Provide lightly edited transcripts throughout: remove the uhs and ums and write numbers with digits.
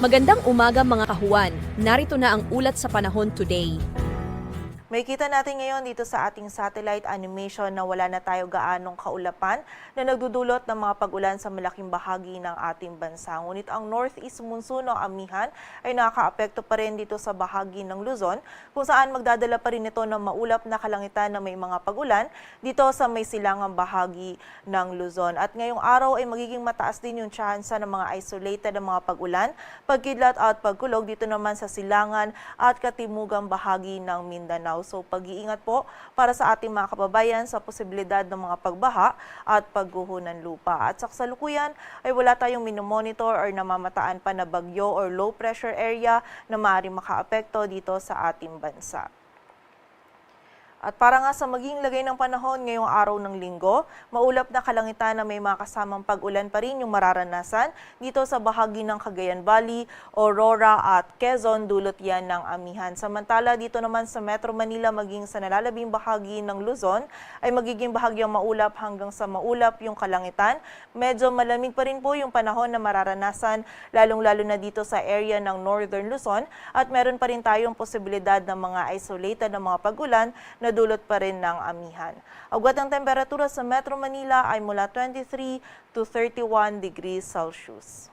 Magandang umaga mga kahuwan. Narito na ang ulat sa panahon today. May kita natin ngayon dito sa ating satellite animation na wala na tayo gaanong kaulapan na nagdudulot ng mga pag-ulan sa malaking bahagi ng ating bansa. Ngunit ang northeast monsoon o amihan ay nakakaapekto pa rin dito sa bahagi ng Luzon kung saan magdadala pa rin ito ng maulap na kalangitan na may mga pag-ulan dito sa may silangang bahagi ng Luzon. At ngayong araw ay magiging mataas din yung tsansa ng mga isolated na mga pag-ulan, pagkidlat at pagkulog dito naman sa silangan at katimugang bahagi ng Mindanao. So pag-iingat po para sa ating mga kababayan sa posibilidad ng mga pagbaha at pagguho ng lupa. At sa kasalukuyan ay wala tayong minomonitor or namamataan pa na bagyo or low pressure area na maaaring makaapekto dito sa ating bansa. At para nga sa maging lagay ng panahon ngayong araw ng linggo, maulap na kalangitan na may mga kasamang pag-ulan pa rin yung mararanasan dito sa bahagi ng Cagayan Valley, Aurora at Quezon, dulot yan ng amihan. Samantala dito naman sa Metro Manila maging sa nalalabing bahagi ng Luzon ay magiging bahagyang maulap hanggang sa maulap yung kalangitan. Medyo malamig pa rin po yung panahon na mararanasan lalong-lalo na dito sa area ng Northern Luzon at meron pa rin tayong posibilidad ng mga isolated na mga pag-ulan na dulot pa rin ng amihan. Agwat ng temperatura sa Metro Manila ay mula 23 to 31 degrees Celsius.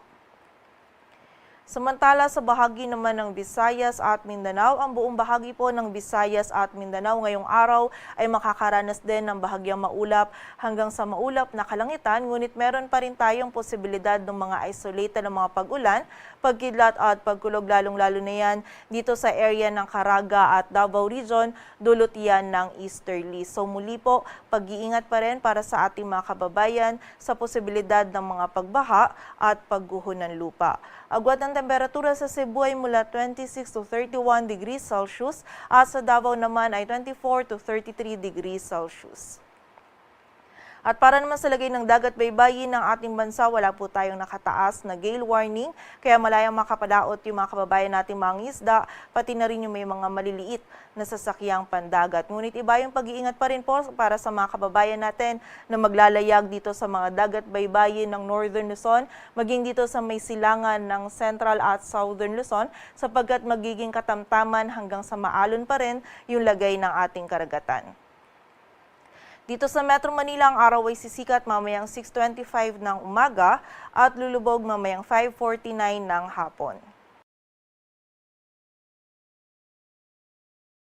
Samantala sa bahagi naman ng Visayas at Mindanao, ang buong bahagi po ng Visayas at Mindanao ngayong araw ay makakaranas din ng bahagyang maulap hanggang sa maulap na kalangitan, ngunit meron pa rin tayong posibilidad ng mga isolated na mga pag-ulan, pagkidlat at pagkulog lalong-lalo na yan dito sa area ng Caraga at Davao Region, dulot yan ng easterly. So muli po, pag-iingat pa rin para sa ating mga kababayan sa posibilidad ng mga pagbaha at pagguho ng lupa. Agwat ng temperatura sa Cebu ay mula 26 to 31 degrees Celsius at sa Davao naman ay 24 to 33 degrees Celsius. At para naman sa lagay ng dagat baybayin ng ating bansa, wala po tayong nakataas na gale warning, kaya malayang makapadaot yung mga kababayan nating mga isda, pati na rin yung may mga maliliit na sasakyang pandagat. Ngunit iba yung pag-iingat pa rin po para sa mga kababayan natin na maglalayag dito sa mga dagat baybayin ng Northern Luzon, maging dito sa may silangan ng Central at Southern Luzon, sapagkat magiging katamtaman hanggang sa maalon pa rin yung lagay ng ating karagatan. Dito sa Metro Manila, ang araw ay sisikat mamayang 6:25 ng umaga at lulubog mamayang 5:49 ng hapon.